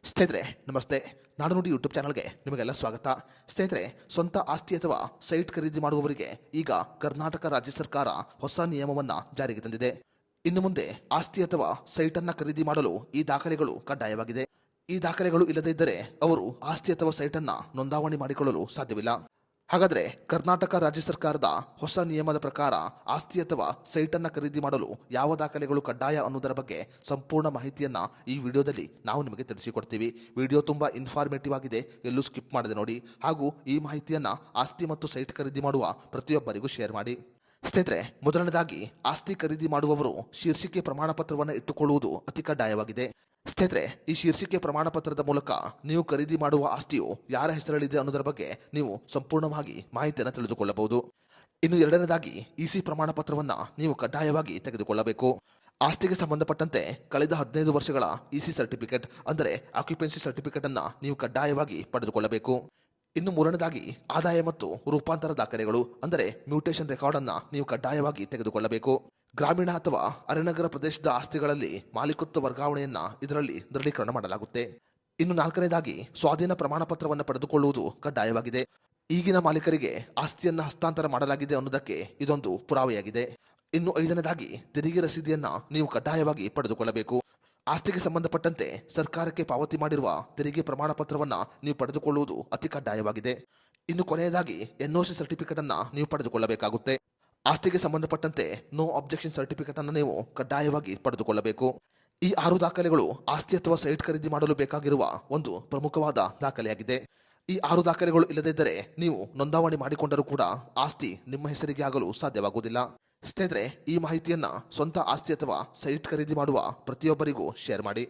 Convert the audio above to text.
ಸ್ನೇಹಿತರೆ ನಮಸ್ತೆ. ನಾಡುನುಡಿ ಯೂಟ್ಯೂಬ್ ಚಾನಲ್ಗೆ ನಿಮಗೆಲ್ಲ ಸ್ವಾಗತ. ಸ್ನೇಹಿತರೆ, ಸ್ವಂತ ಆಸ್ತಿ ಅಥವಾ ಸೈಟ್ ಖರೀದಿ ಮಾಡುವವರಿಗೆ ಈಗ ಕರ್ನಾಟಕ ರಾಜ್ಯ ಸರ್ಕಾರ ಹೊಸ ನಿಯಮವನ್ನು ಜಾರಿಗೆ ತಂದಿದೆ. ಇನ್ನು ಮುಂದೆ ಆಸ್ತಿ ಅಥವಾ ಸೈಟ್ ಅನ್ನು ಖರೀದಿ ಮಾಡಲು ಈ ದಾಖಲೆಗಳು ಕಡ್ಡಾಯವಾಗಿದೆ. ಈ ದಾಖಲೆಗಳು ಇಲ್ಲದೇ ಇದ್ದರೆ ಅವರು ಆಸ್ತಿ ಅಥವಾ ಸೈಟ್ ಅನ್ನು ನೋಂದಾವಣಿ ಮಾಡಿಕೊಳ್ಳಲು ಸಾಧ್ಯವಿಲ್ಲ. ಹಾಗಾದರೆ ಕರ್ನಾಟಕ ರಾಜ್ಯ ಸರ್ಕಾರದ ಹೊಸ ನಿಯಮದ ಪ್ರಕಾರ ಆಸ್ತಿ ಅಥವಾ ಸೈಟ್ ಅನ್ನು ಖರೀದಿ ಮಾಡಲು ಯಾವ ದಾಖಲೆಗಳು ಕಡ್ಡಾಯ ಅನ್ನೋದರ ಬಗ್ಗೆ ಸಂಪೂರ್ಣ ಮಾಹಿತಿಯನ್ನ ಈ ವಿಡಿಯೋದಲ್ಲಿ ನಾವು ನಿಮಗೆ ತಿಳಿಸಿಕೊಡ್ತೀವಿ. ವಿಡಿಯೋ ತುಂಬಾ ಇನ್ಫಾರ್ಮೇಟಿವ್ ಆಗಿದೆ, ಎಲ್ಲೂ ಸ್ಕಿಪ್ ಮಾಡದೆ ನೋಡಿ. ಹಾಗೂ ಈ ಮಾಹಿತಿಯನ್ನ ಆಸ್ತಿ ಮತ್ತು ಸೈಟ್ ಖರೀದಿ ಮಾಡುವ ಪ್ರತಿಯೊಬ್ಬರಿಗೂ ಶೇರ್ ಮಾಡಿ. ಸ್ನೇಹಿತರೆ, ಮೊದಲನೇದಾಗಿ ಆಸ್ತಿ ಖರೀದಿ ಮಾಡುವವರು ಶೀರ್ಷಿಕೆ ಪ್ರಮಾಣ ಪತ್ರವನ್ನು ಇಟ್ಟುಕೊಳ್ಳುವುದು ಅತಿ ಕಡ್ಡಾಯವಾಗಿದೆ. ಸ್ನೇಹಿತರೆ, ಈ ಶೀರ್ಷಿಕೆ ಪ್ರಮಾಣ ಪತ್ರದ ಮೂಲಕ ನೀವು ಖರೀದಿ ಮಾಡುವ ಆಸ್ತಿಯು ಯಾರ ಹೆಸರಲ್ಲಿದೆ ಅನ್ನೋದರ ಬಗ್ಗೆ ನೀವು ಸಂಪೂರ್ಣವಾಗಿ ಮಾಹಿತಿಯನ್ನು ತಿಳಿದುಕೊಳ್ಳಬಹುದು. ಇನ್ನು ಎರಡನೇದಾಗಿ ಇಸಿ ಪ್ರಮಾಣ ಪತ್ರವನ್ನು ನೀವು ಕಡ್ಡಾಯವಾಗಿ ತೆಗೆದುಕೊಳ್ಳಬೇಕು. ಆಸ್ತಿಗೆ ಸಂಬಂಧಪಟ್ಟಂತೆ ಕಳೆದ 15 ವರ್ಷಗಳ ಇಸಿ ಸರ್ಟಿಫಿಕೇಟ್ ಅಂದರೆ ಆಕ್ಯುಪೆನ್ಸಿ ಸರ್ಟಿಫಿಕೇಟ್ ಅನ್ನ ನೀವು ಕಡ್ಡಾಯವಾಗಿ ಪಡೆದುಕೊಳ್ಳಬೇಕು. ಇನ್ನು ಮೂರನೇದಾಗಿ ಆದಾಯ ಮತ್ತು ರೂಪಾಂತರ ದಾಖಲೆಗಳು ಅಂದರೆ ಮ್ಯೂಟೇಷನ್ ರೆಕಾರ್ಡ್ ಅನ್ನ ನೀವು ಕಡ್ಡಾಯವಾಗಿ ತೆಗೆದುಕೊಳ್ಳಬೇಕು. ಗ್ರಾಮೀಣ ಅಥವಾ ಅರೆನಗರ ಪ್ರದೇಶದ ಆಸ್ತಿಗಳಲ್ಲಿ ಮಾಲೀಕತ್ವ ವರ್ಗಾವಣೆಯನ್ನ ಇದರಲ್ಲಿ ದೃಢೀಕರಣ ಮಾಡಲಾಗುತ್ತೆ. ಇನ್ನು ನಾಲ್ಕನೇದಾಗಿ ಸ್ವಾಧೀನ ಪ್ರಮಾಣ ಪತ್ರವನ್ನು ಪಡೆದುಕೊಳ್ಳುವುದು ಕಡ್ಡಾಯವಾಗಿದೆ. ಈಗಿನ ಮಾಲೀಕರಿಗೆ ಆಸ್ತಿಯನ್ನ ಹಸ್ತಾಂತರ ಮಾಡಲಾಗಿದೆ ಅನ್ನೋದಕ್ಕೆ ಇದೊಂದು ಪುರಾವೆಯಾಗಿದೆ. ಇನ್ನು ಐದನೇದಾಗಿ ತೆರಿಗೆ ರಸೀದಿಯನ್ನ ನೀವು ಕಡ್ಡಾಯವಾಗಿ ಪಡೆದುಕೊಳ್ಳಬೇಕು. ಆಸ್ತಿಗೆ ಸಂಬಂಧಪಟ್ಟಂತೆ ಸರ್ಕಾರಕ್ಕೆ ಪಾವತಿ ಮಾಡಿರುವ ತೆರಿಗೆ ಪ್ರಮಾಣ ಪತ್ರವನ್ನ ನೀವು ಪಡೆದುಕೊಳ್ಳುವುದು ಅತಿ ಕಡ್ಡಾಯವಾಗಿದೆ. ಇನ್ನು ಕೊನೆಯದಾಗಿ ಎನ್ಒಸಿ ಸರ್ಟಿಫಿಕೇಟ್ ಅನ್ನ ನೀವು ಪಡೆದುಕೊಳ್ಳಬೇಕಾಗುತ್ತೆ. ಆಸ್ತಿಗೆ ಸಂಬಂಧಪಟ್ಟಂತೆ ನೋ ಅಬ್ಜೆಕ್ಷನ್ ಸರ್ಟಿಫಿಕೇಟ್ ಅನ್ನು ನೀವು ಕಡ್ಡಾಯವಾಗಿ ಪಡೆದುಕೊಳ್ಳಬೇಕು. ಈ 6 ದಾಖಲೆಗಳು ಆಸ್ತಿ ಅಥವಾ ಸೈಟ್ ಖರೀದಿ ಮಾಡಲು ಬೇಕಾಗಿರುವ ಒಂದು ಪ್ರಮುಖವಾದ ದಾಖಲೆಯಾಗಿದೆ. ಈ 6 ದಾಖಲೆಗಳು ಇಲ್ಲದಿದ್ದರೆ ನೀವು ನೋಂದಾವಣಿ ಮಾಡಿಕೊಂಡರೂ ಕೂಡ ಆಸ್ತಿ ನಿಮ್ಮ ಹೆಸರಿಗೆ ಆಗಲು ಸಾಧ್ಯವಾಗುವುದಿಲ್ಲ. ಸ್ನೇಹಿತರೆ, ಈ ಮಾಹಿತಿಯನ್ನ ಸ್ವಂತ ಆಸ್ತಿ ಅಥವಾ ಸೈಟ್ ಖರೀದಿ ಮಾಡುವ ಪ್ರತಿಯೊಬ್ಬರಿಗೂ ಶೇರ್ ಮಾಡಿ.